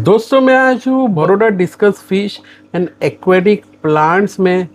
दोस्तों मैं आज हूँ Baroda discus fish and aquatic plants में,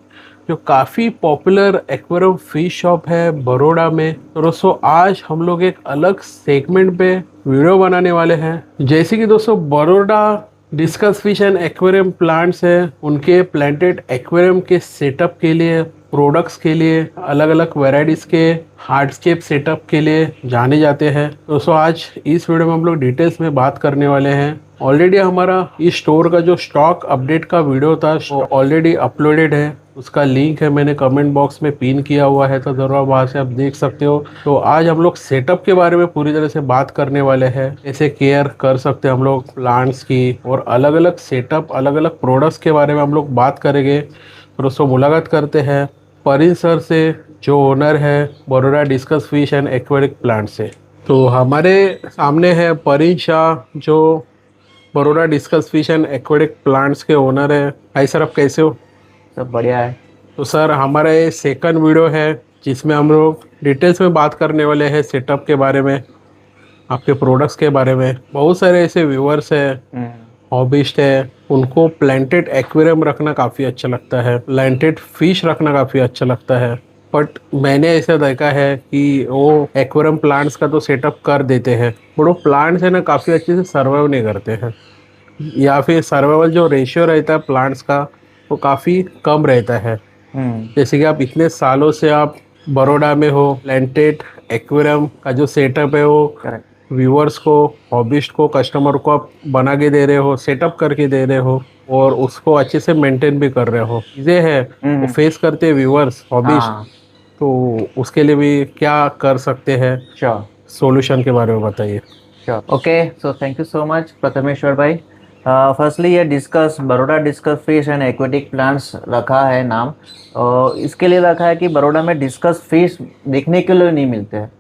जो काफ़ी पॉपुलर एक्वेरियम फिश शॉप है बड़ौदा में। तो दोस्तों आज हम लोग एक अलग सेगमेंट पे वीडियो बनाने वाले हैं। जैसे कि दोस्तों Baroda discus fish and aquarium plants है, उनके प्लांटेड एक्वेरियम के सेटअप के लिए, प्रोडक्ट्स के लिए, अलग अलग वेराइटीज़ के हार्डस्केप सेटअप के लिए जाने जाते हैं। दोस्तों आज इस वीडियो में हम लोग डिटेल्स में बात करने वाले हैं। ऑलरेडी हमारा इस स्टोर का जो स्टॉक अपडेट का वीडियो था वो ऑलरेडी अपलोडेड है, उसका लिंक है मैंने कमेंट बॉक्स में पिन किया हुआ है, तो जरूर वहाँ से आप देख सकते हो। तो आज हम लोग सेटअप के बारे में पूरी तरह से बात करने वाले हैं, कैसे केयर कर सकते हैं हम लोग प्लांट्स की, और अलग अलग सेटअप अलग अलग प्रोडक्ट्स के बारे में हम लोग बात करेंगे। तो दोस्तों मुलाकात करते हैं परिन सर से, जो ओनर है Baroda discus fish and aquatic plant से। तो हमारे सामने है परिन शाह, जो Baroda discus fish and aquatic plants के ओनर है। हाय सर, आप कैसे हो? सब बढ़िया है। तो सर हमारा ये सेकंड वीडियो है जिसमें हम लोग डिटेल्स में बात करने वाले हैं सेटअप के बारे में, आपके प्रोडक्ट्स के बारे में। बहुत सारे ऐसे व्यूअर्स हैं, हॉबिस्ट है, उनको प्लांटेड एक्वेरियम रखना काफ़ी अच्छा लगता है, प्लांटेड फिश रखना काफ़ी अच्छा लगता है। बट मैंने ऐसा देखा है कि वो एक्वेरियम प्लांट्स का तो सेटअप कर देते हैं, बट वो प्लांट्स है ना काफ़ी अच्छे से सर्वाइव नहीं करते हैं, या फिर सर्वाइवल जो रेशियो रहता है प्लांट्स का वो काफ़ी कम रहता है। जैसे कि आप इतने सालों से आप बड़ौदा में हो, प्लांटेड एक्वेरियम का जो सेटअप है वो व्यूअर्स को, हॉबिस्ट को, कस्टमर को आप बना के दे रहे हो, सेटअप करके दे रहे हो, और उसको अच्छे से मेंटेन भी कर रहे हो। चीज़ें है वो फेस करते हैं व्यूअर्स, हॉबिस्ट, तो उसके लिए भी क्या कर सकते हैं, सॉल्यूशन के बारे में बताइए। Okay, so thank you so much Prathameshwar भाई। फर्स्टली ये discus Baroda discus fish and aquatic plants रखा है नाम, और इसके लिए रखा है कि बड़ौदा में डिस्कस फिश देखने के लिए नहीं मिलते हैं।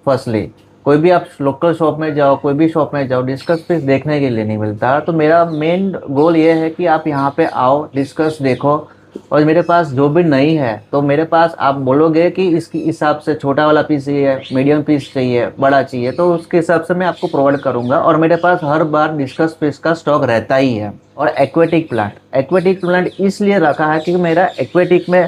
फर्स्टली कोई भी आप लोकल शॉप में जाओ, कोई भी शॉप में जाओ, डिस्कस फिश देखने के लिए नहीं मिलता। तो मेरा मेन गोल ये है कि आप यहाँ पे आओ, डिस्कस देखो, और मेरे पास जो भी नहीं है तो मेरे पास आप बोलोगे कि इसकी हिसाब से छोटा वाला पीस चाहिए, मीडियम पीस चाहिए, बड़ा चाहिए, तो उसके हिसाब से मैं आपको प्रोवाइड करूंगा। और मेरे पास हर बार डिस्कस फिश का स्टॉक रहता ही है। और एक्वेटिक प्लांट इसलिए रखा है कि मेरा एक्वेटिक में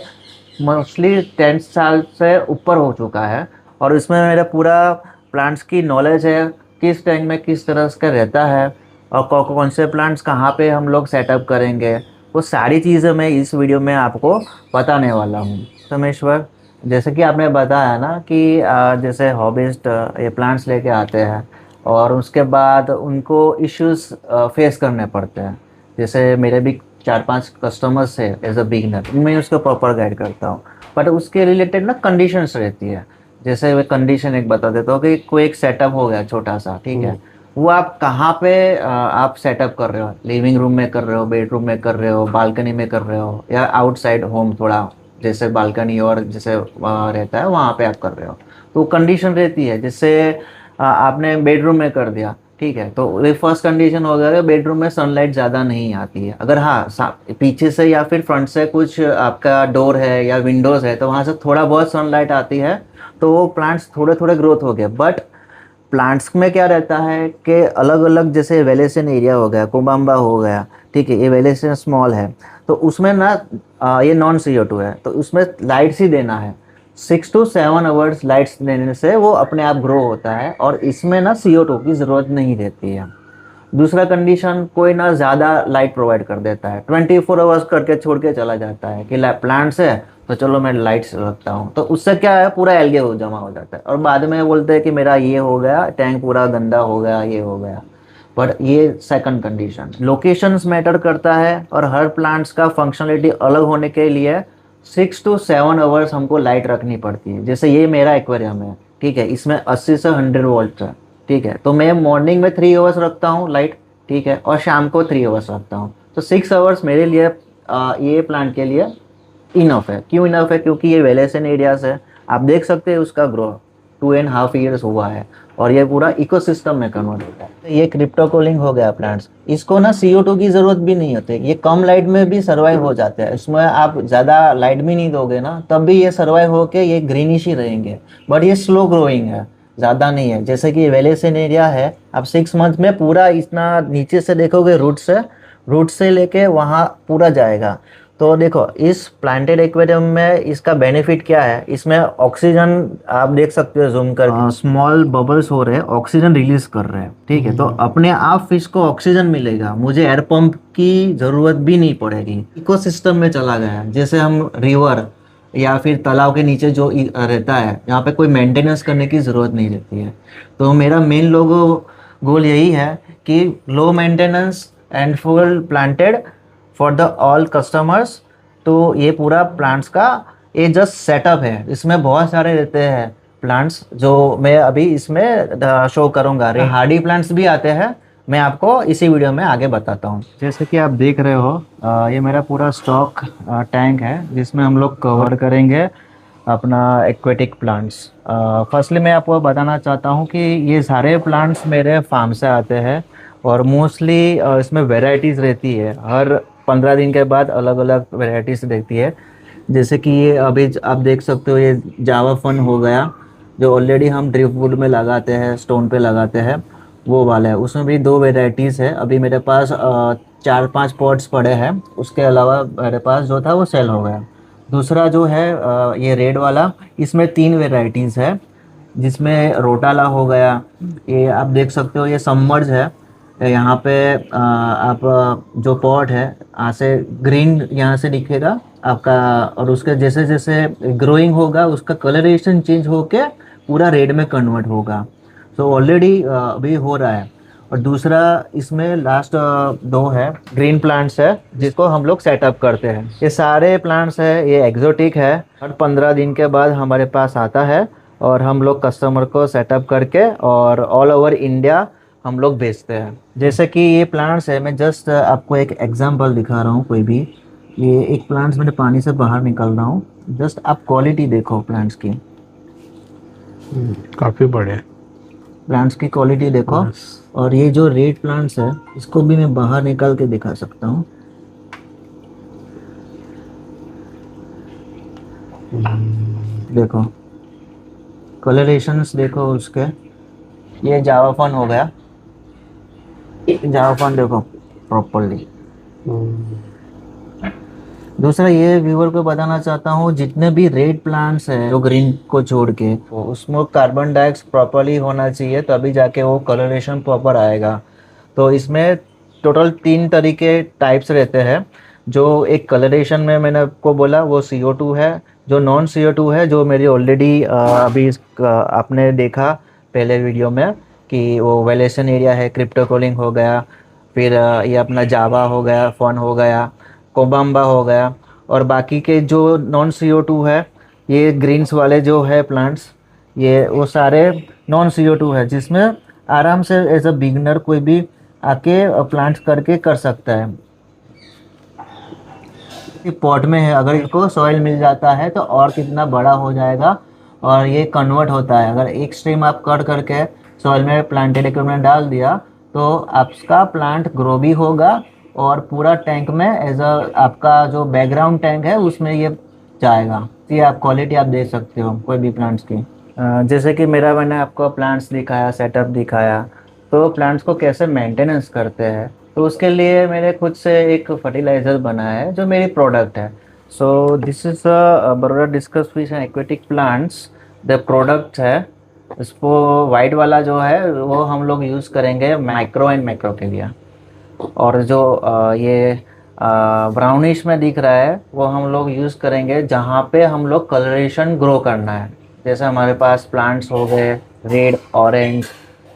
मोस्टली 10 साल से ऊपर हो चुका है, और इसमें मेरा पूरा प्लांट्स की नॉलेज है, किस टैंक में किस तरह का रहता है, और कौन से प्लांट्स कहाँ पे हम लोग सेटअप करेंगे, वो सारी चीज़ें मैं इस वीडियो में आपको बताने वाला हूँ। समेश्वर, जैसे कि आपने बताया ना कि जैसे हॉबिस्ट ये प्लांट्स लेके आते हैं और उसके बाद उनको इश्यूज फेस करने पड़ते हैं। जैसे मेरे भी 4-5 कस्टमर्स है एज अ बिगिनर, मैं उसको प्रॉपर गाइड करता हूँ, बट उसके रिलेटेड ना कंडीशंस रहती है। जैसे वे कंडीशन एक बता देता हूँ कि कोई एक सेटअप हो गया छोटा सा, ठीक है, वो आप कहाँ पे आप सेटअप कर रहे हो, लिविंग रूम में कर रहे हो, बेडरूम में कर रहे हो, बालकनी में कर रहे हो, या आउटसाइड होम थोड़ा जैसे बालकनी और जैसे रहता है वहाँ पे आप कर रहे हो, तो कंडीशन रहती है। जैसे आपने बेडरूम में कर दिया, ठीक है, तो ये फर्स्ट कंडीशन हो गया, बेडरूम में सनलाइट ज़्यादा नहीं आती है। अगर हाँ पीछे से या फिर फ्रंट से कुछ आपका डोर है या विंडोज़ है तो वहाँ से थोड़ा बहुत सनलाइट आती है, तो वो प्लांट्स थोड़े थोड़े ग्रोथ हो गए। बट प्लांट्स में क्या रहता है कि अलग अलग, जैसे वेलेशन एरिया हो गया, कोबाम्बा हो गया, ठीक है, ये वेलेशन स्मॉल है, तो उसमें ना ये नॉन CO2 है, तो उसमें लाइट्स ही देना है। 6 to 7 आवर्स लाइट्स देने से वो अपने आप ग्रो होता है, और इसमें ना CO2 की ज़रूरत नहीं रहती है। दूसरा कंडीशन, कोई ना ज़्यादा लाइट प्रोवाइड कर देता है, 24 आवर्स करके छोड़ के चला जाता है कि प्लांट्स है तो चलो मैं लाइट्स रखता हूँ, तो उससे क्या है पूरा एल्गे हो जमा हो जाता है, और बाद में बोलते हैं कि मेरा ये हो गया, टैंक पूरा गंदा हो गया, ये हो गया। बट ये सेकंड कंडीशन, लोकेशंस मैटर करता है, और हर प्लांट्स का फंक्शनलिटी अलग होने के लिए 6 to 7 आवर्स हमको लाइट रखनी पड़ती है। जैसे ये मेरा एक्वेरियम है, ठीक है, इसमें 80 से 100 वोल्ट है, ठीक है, तो मैं मॉर्निंग में 3 आवर्स रखता हूँ लाइट, ठीक है, और शाम को 3 आवर्स रखता हूँ, तो 6 आवर्स मेरे लिए ये प्लांट के लिए इनफ है। क्यों इनफ है? क्योंकि ये वेलेशन एरियाज है, आप देख सकते हैं उसका ग्रो 2.5 ईयर्स हुआ है, और ये पूरा इकोसिस्टम में कन्वर्ट होता है। ये क्रिप्टोकोलिंग हो गया प्लांट्स, इसको ना CO2 की जरूरत भी नहीं होती, ये कम लाइट में भी सर्वाइव हो जाते हैं। इसमें आप ज़्यादा लाइट भी नहीं दोगे ना, तब भी ये सर्वाइव होके ये ग्रीनिश ही रहेंगे, बट ये स्लो ग्रोइंग है, ज़्यादा नहीं है। जैसे कि वेलेसन एरिया है, आप 6 मंथ में पूरा इतना नीचे से देखोगे, रूट से लेके वहाँ पूरा जाएगा। तो देखो इस प्लांटेड एक्वेरियम में इसका बेनिफिट क्या है, इसमें ऑक्सीजन आप देख सकते हो, जूम कर स्मॉल बबल्स हो रहे हैं, ऑक्सीजन रिलीज कर रहे हैं, ठीक है। तो अपने आप फिश को ऑक्सीजन मिलेगा, मुझे एयर पंप की जरूरत भी नहीं पड़ेगी, इकोसिस्टम में चला गया। जैसे हम रिवर या फिर तालाब के नीचे जो रहता है, यहाँ पे कोई मेंटेनेंस करने की ज़रूरत नहीं रहती है। तो मेरा मेन गोल यही है कि low maintenance and full planted for the all customers. तो ये पूरा प्लांट्स का ये जस्ट सेटअप है, इसमें बहुत सारे रहते हैं प्लांट्स जो मैं अभी इसमें शो करूँगा। हार्डी प्लांट्स भी आते हैं, मैं आपको इसी वीडियो में आगे बताता हूँ। जैसे कि आप देख रहे हो, ये मेरा पूरा स्टॉक टैंक है जिसमें हम लोग कवर करेंगे अपना एक्वेटिक प्लांट्स। फर्स्टली मैं आपको बताना चाहता हूँ कि ये सारे प्लांट्स मेरे फार्म से आते हैं और मोस्टली इसमें वैरायटीज़ रहती है, हर 15 दिन के बाद अलग अलग वैरायटीज़ रहती है। जैसे कि ये अभी आप देख सकते हो, ये जावा फन हो गया जो ऑलरेडी हम ड्रिफ्टवुड में लगाते हैं, स्टोन पे लगाते हैं, वो वाला है। उसमें भी 2 वेराइटीज़ है। अभी मेरे पास 4-5 पॉट्स पड़े हैं, उसके अलावा मेरे पास जो था वो सेल हो गया। दूसरा जो है ये रेड वाला, इसमें 3 वेराइटीज़ है, जिसमें रोटाला हो गया, ये आप देख सकते हो, ये सबमर्ज है। यहाँ पे आप जो पॉट है, यहाँ से ग्रीन यहाँ से दिखेगा आपका, और उसके जैसे जैसे ग्रोइंग होगा उसका कलरेशन चेंज होके पूरा रेड में कन्वर्ट होगा। तो ऑलरेडी अभी हो रहा है। और दूसरा इसमें लास्ट 2 है ग्रीन प्लांट्स है, जिसको हम लोग सेटअप करते हैं। ये सारे प्लांट्स है, ये एक्जोटिक है, हर 15 दिन के बाद हमारे पास आता है और हम लोग कस्टमर को सेटअप करके और ऑल ओवर इंडिया हम लोग बेचते हैं। जैसे कि ये प्लांट्स है, मैं जस्ट आपको एक एग्जांपल दिखा रहा हूँ। कोई भी ये एक प्लांट्स मैंने पानी से बाहर निकाल रहा हूँ, जस्ट आप क्वालिटी देखो प्लांट्स की, काफी बड़े प्लांट्स की क्वालिटी देखो। और ये जो रेड प्लांट्स है, इसको भी मैं बाहर निकाल के दिखा सकता हूँ। देखो कलरेशंस देखो उसके। ये जावाफन हो गया, जावाफन देखो प्रॉपरली। दूसरा ये व्यूअर को बताना चाहता हूँ, जितने भी रेड प्लांट्स है जो ग्रीन को छोड़ के, तो उसमें कार्बन डाइऑक्साइड प्रॉपरली होना चाहिए, तभी जाके वो कलरेशन प्रॉपर आएगा। तो इसमें टोटल 3 तरीके टाइप्स रहते हैं। जो एक कलरेशन में मैंने आपको बोला वो CO2 है, जो नॉन CO2 है, जो मेरी ऑलरेडी अभी आपने देखा पहले वीडियो में कि वो वेलेसन एरिया है, क्रिप्टोकोलिंग हो गया, फिर ये अपना जावा हो गया, फन हो गया, कोबाम्बा हो गया। और बाकी के जो नॉन CO2 है, ये ग्रीन्स वाले जो है प्लांट्स, ये वो सारे नॉन CO2 है, जिसमें आराम से एज अ बिगनर कोई भी आके प्लांट्स करके कर सकता है। पॉट में है, अगर इसको सॉइल मिल जाता है तो और कितना बड़ा हो जाएगा, और ये कन्वर्ट होता है। अगर एक स्ट्रीम आप कट करके सॉइल में प्लांटेड इक्विपमेंट डाल दिया तो आपका प्लांट ग्रो भी होगा, और पूरा टैंक में एज अ आपका जो बैकग्राउंड टैंक है उसमें ये जाएगा। ये आप क्वालिटी आप देख सकते हो कोई भी प्लांट्स की। जैसे कि मैंने आपको प्लांट्स दिखाया, सेटअप दिखाया, तो प्लांट्स को कैसे मेंटेनेंस करते हैं, तो उसके लिए मैंने खुद से एक फर्टिलाइज़र बनाया है जो मेरी प्रोडक्ट है। So this is Baroda discus fish and aquatic plants, the product है। इसको वाइट वाला जो है वो हम लोग यूज़ करेंगे माइक्रो एंड मैक्रो के लिए, और जो ये ब्राउनिश में दिख रहा है वो हम लोग यूज़ करेंगे जहाँ पे हम लोग कलरेशन ग्रो करना है। जैसे हमारे पास प्लांट्स हो गए रेड, ऑरेंज,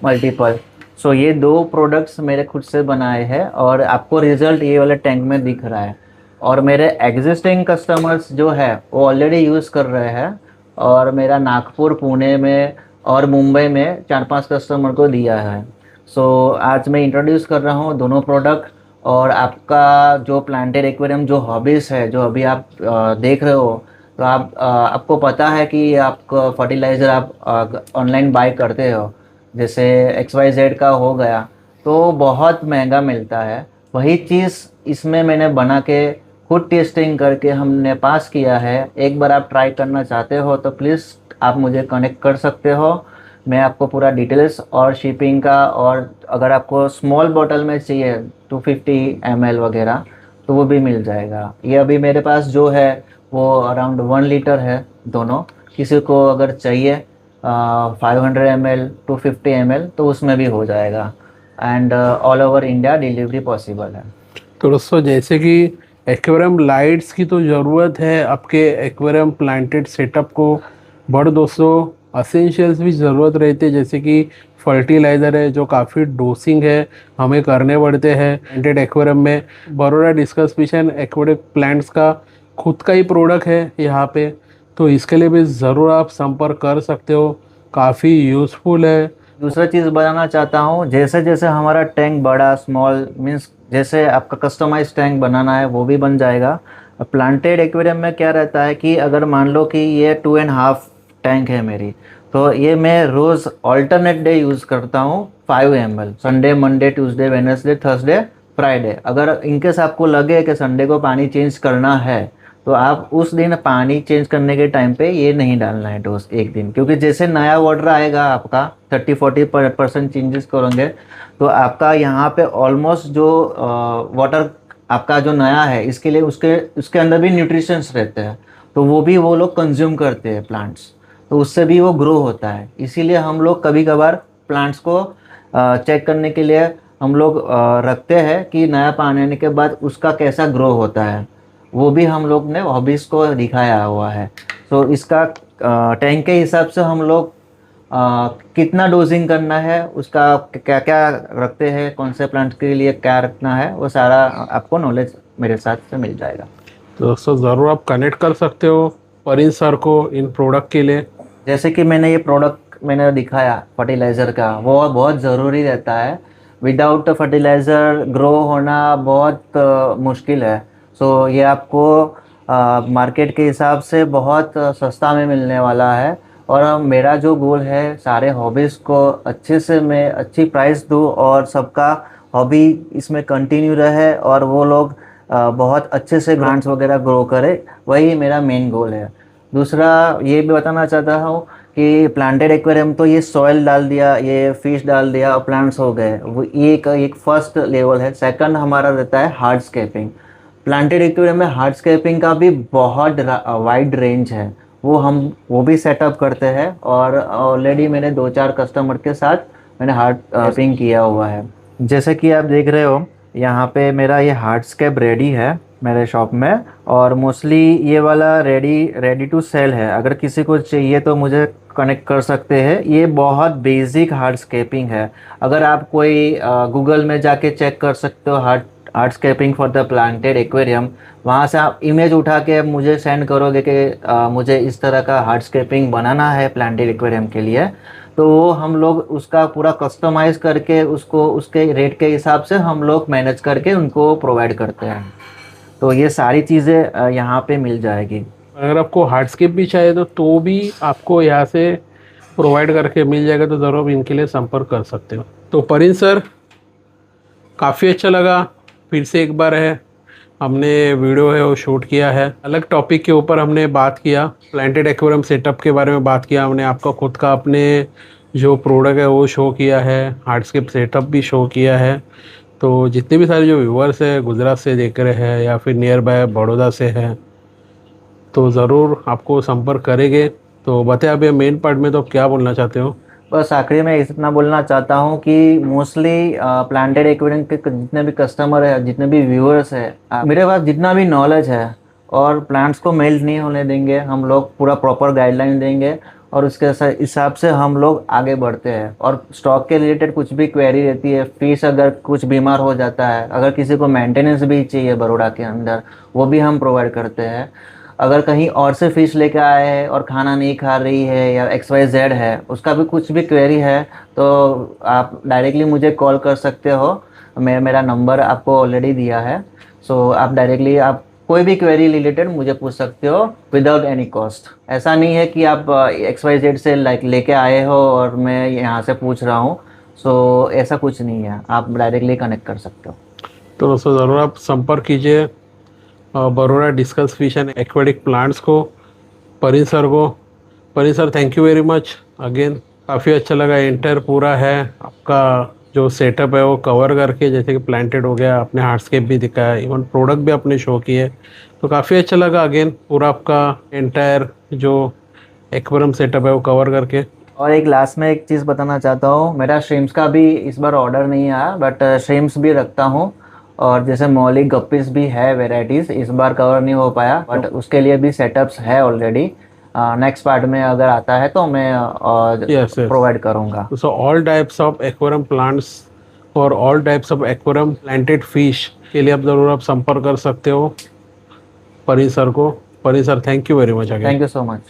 मल्टीपल। सो ये 2 प्रोडक्ट्स मेरे खुद से बनाए हैं, और आपको रिजल्ट ये वाले टैंक में दिख रहा है। और मेरे एग्जिस्टिंग कस्टमर्स जो है वो ऑलरेडी यूज़ कर रहे हैं, और मेरा नागपुर, पुणे में और मुंबई में 4-5 कस्टमर को दिया है। सो आज मैं इंट्रोड्यूस कर रहा हूँ दोनों प्रोडक्ट। और आपका जो प्लांटेड एक्वेरियम जो हॉबीज़ है, जो अभी आप देख रहे हो, तो आपको पता है कि आप फर्टिलाइज़र आप ऑनलाइन बाय करते हो, जैसे XYZ का हो गया, तो बहुत महंगा मिलता है। वही चीज़ इसमें मैंने बना के खुद टेस्टिंग करके हमने पास किया है। एक बार आप ट्राई करना चाहते हो तो प्लीज़ आप मुझे कनेक्ट कर सकते हो। मैं आपको पूरा डिटेल्स और शिपिंग का, और अगर आपको स्मॉल बॉटल में चाहिए 250 ml वगैरह तो वो भी मिल जाएगा। ये अभी मेरे पास जो है वो अराउंड 1 लीटर है दोनों। किसी को अगर चाहिए 500 ml 250 ml तो उसमें भी हो जाएगा, and all over India delivery possible है। तो दोस्तों जैसे कि एक्वेरियम लाइट्स की तो ज़रूरत है आपके एक्वेरियम प्लांटेड सेटअप को, बट दोस्तों असेंशियल्स भी ज़रूरत रहती है, जैसे कि फर्टिलाइज़र है जो काफ़ी डोसिंग है हमें करने पड़ते हैं प्लांटेड एक्वेरियम में। Baroda discus fish and aquatic plants का खुद का ही प्रोडक्ट है यहाँ पे, तो इसके लिए भी ज़रूर आप संपर्क कर सकते हो, काफ़ी यूज़फुल है। दूसरा चीज़ बताना चाहता हूँ, जैसे जैसे हमारा टैंक बड़ा स्मॉल मीन्स जैसे आपका कस्टमाइज टैंक बनाना है वो भी बन जाएगा। प्लांटेड एक्वेरियम में क्या रहता है कि अगर मान लो कि ये 2.5 टैंक है मेरी, तो ये मैं रोज़ ऑल्टरनेट डे यूज़ करता हूँ 5 ml, Sunday Monday Tuesday Wednesday Thursday Friday. अगर इनकेस आपको लगे कि संडे को पानी चेंज करना है तो आप उस दिन पानी चेंज करने के टाइम पे ये नहीं डालना है डोज एक दिन, क्योंकि जैसे नया वाटर आएगा आपका 30-40% चेंजेस करोगे तो आपका यहाँ पे ऑलमोस्ट जो वाटर आपका जो नया है इसके लिए उसके उसके अंदर भी न्यूट्रिशंस रहते हैं, तो वो भी वो लोग कंज्यूम करते हैं प्लांट्स, तो उससे भी वो ग्रो होता है। इसीलिए हम लोग कभी कभार प्लांट्स को चेक करने के लिए हम लोग रखते हैं कि नया पानी आने के बाद उसका कैसा ग्रो होता है, वो भी हम लोग ने हॉबीज़ को दिखाया हुआ है। तो इसका टैंक के हिसाब से हम लोग कितना डोजिंग करना है, उसका क्या क्या रखते हैं, कौन से प्लांट के लिए क्या रखना है, वो सारा आपको नॉलेज मेरे साथ से मिल जाएगा। तो दोस्तों ज़रूर आप कनेक्ट कर सकते हो परिन सर को इन प्रोडक्ट के लिए। जैसे कि मैंने ये प्रोडक्ट मैंने दिखाया फर्टिलाइज़र का, वो बहुत ज़रूरी रहता है। विदाउट फर्टिलाइज़र ग्रो होना बहुत मुश्किल है। सो ये आपको मार्केट के हिसाब से बहुत सस्ता में मिलने वाला है, और मेरा जो गोल है सारे हॉबीज़ को अच्छे से मैं अच्छी प्राइस दूँ और सबका हॉबी इसमें कंटिन्यू रहे और वो लोग बहुत अच्छे से ग्रांट्स वगैरह ग्रो करे, वही मेरा मेन गोल है। दूसरा ये भी बताना चाहता हूँ कि प्लांटेड एक्वेरियम तो ये सॉइल डाल दिया, ये फिश डाल दिया और प्लांट्स हो गए, वो एक फर्स्ट लेवल है। सेकंड हमारा रहता है हार्डस्केपिंग। प्लांटेड एक्वेरियम में हार्डस्केपिंग का भी बहुत वाइड रेंज है, वो भी सेटअप करते हैं, और ऑलरेडी मैंने 2-4 कस्टमर के साथ मैंने हार्डस्केपिंग किया हुआ है। जैसे कि आप देख रहे हो यहाँ पे मेरा ये हार्डस्केप रेडी है मेरे शॉप में, और मोस्टली ये वाला रेडी टू सेल है। अगर किसी को चाहिए तो मुझे कनेक्ट कर सकते हैं। ये बहुत बेसिक हार्डस्केपिंग है, अगर आप कोई गूगल में जाके चेक कर सकते हो hardscaping for the planted aquarium, वहाँ से आप इमेज उठा के मुझे सेंड करोगे कि मुझे इस तरह का हार्डस्केपिंग बनाना है प्लांटेड एक्वेरियम के लिए, तो वो हम लोग उसका पूरा कस्टमाइज़ करके उसको उसके रेट के हिसाब से हम लोग मैनेज करके उनको प्रोवाइड करते हैं। तो ये सारी चीज़ें यहाँ पे मिल जाएगी। अगर आपको हार्डस्केप भी चाहिए तो भी आपको यहाँ से प्रोवाइड करके मिल जाएगा, तो ज़रूर इनके लिए संपर्क कर सकते हो। तो परिन सर काफ़ी अच्छा लगा, फिर से एक बार है हमने वीडियो है वो शूट किया है, अलग टॉपिक के ऊपर हमने बात किया, प्लांटेड एक्वेरियम सेटअप के बारे में बात किया हमने, आपका खुद का अपने जो प्रोडक्ट है वो शो किया है, हार्डस्केप सेटअप भी शो किया है। तो जितने भी सारे जो व्यूअर्स है गुजरात से देख रहे हैं या फिर नियर बाय बड़ौदा से हैं, तो ज़रूर आपको संपर्क करेंगे। तो बताए अभी मेन पार्ट में, तो आप क्या बोलना चाहते हो? बस आखिरी में इतना बोलना चाहता हूँ कि मोस्टली प्लांटेड एक्वेरियम के जितने भी कस्टमर है, जितने भी व्यूअर्स है, मेरे पास जितना भी नॉलेज है, और प्लांट्स को मेल्ट नहीं होने देंगे, हम लोग पूरा प्रॉपर गाइडलाइन देंगे और उसके हिसाब से हम लोग आगे बढ़ते हैं। और स्टॉक के रिलेटेड कुछ भी क्वेरी रहती है, फिश अगर कुछ बीमार हो जाता है, अगर किसी को मेंटेनेंस भी चाहिए बड़ौदा के अंदर, वो भी हम प्रोवाइड करते हैं। अगर कहीं और से फिश लेके आए हैं और खाना नहीं खा रही है या XYZ है, उसका भी कुछ भी क्वेरी है तो आप डायरेक्टली मुझे कॉल कर सकते हो। मेरा नंबर आपको ऑलरेडी दिया है, सो आप डायरेक्टली आप कोई भी क्वेरी रिलेटेड मुझे पूछ सकते हो विदाउट एनी कॉस्ट। ऐसा नहीं है कि आप XYZ से लेके आए हो और मैं यहाँ से पूछ रहा हूँ, सो ऐसा कुछ नहीं है, आप डायरेक्टली कनेक्ट कर सकते हो। तो दोस्तों ज़रूर आप संपर्क कीजिए Baroda discus fish and aquatic plants को, परिन सर को। Parin sir thank you very much again. काफ़ी अच्छा लगा, एंटर पूरा है आपका जो सेटअप है वो कवर करके, जैसे कि प्लांटेड हो गया, आपने हार्डस्केप भी दिखाया, इवन प्रोडक्ट भी आपने शो किए, तो काफ़ी अच्छा लगा। अगेन पूरा आपका एंटायर जो एक्वेरियम सेटअप है वो कवर करके। और एक लास्ट में एक चीज़ बताना चाहता हूँ, मेरा श्रिम्स का भी इस बार ऑर्डर नहीं आया, बट श्रिम्स भी रखता हूँ। और जैसे मौली गप्पीज भी है, वेराइटीज़ इस बार कवर नहीं हो पाया, बट उसके लिए भी सेटअप्स है ऑलरेडी। नेक्स्ट पार्ट में अगर आता है तो मैं यस यस, प्रोवाइड करूँगा। So all types of aquarium plants और all types of aquarium planted fish के लिए आप ज़रूर आप संपर्क कर सकते हो परी सर को। परी sir, thank you very much again. Thank you so much.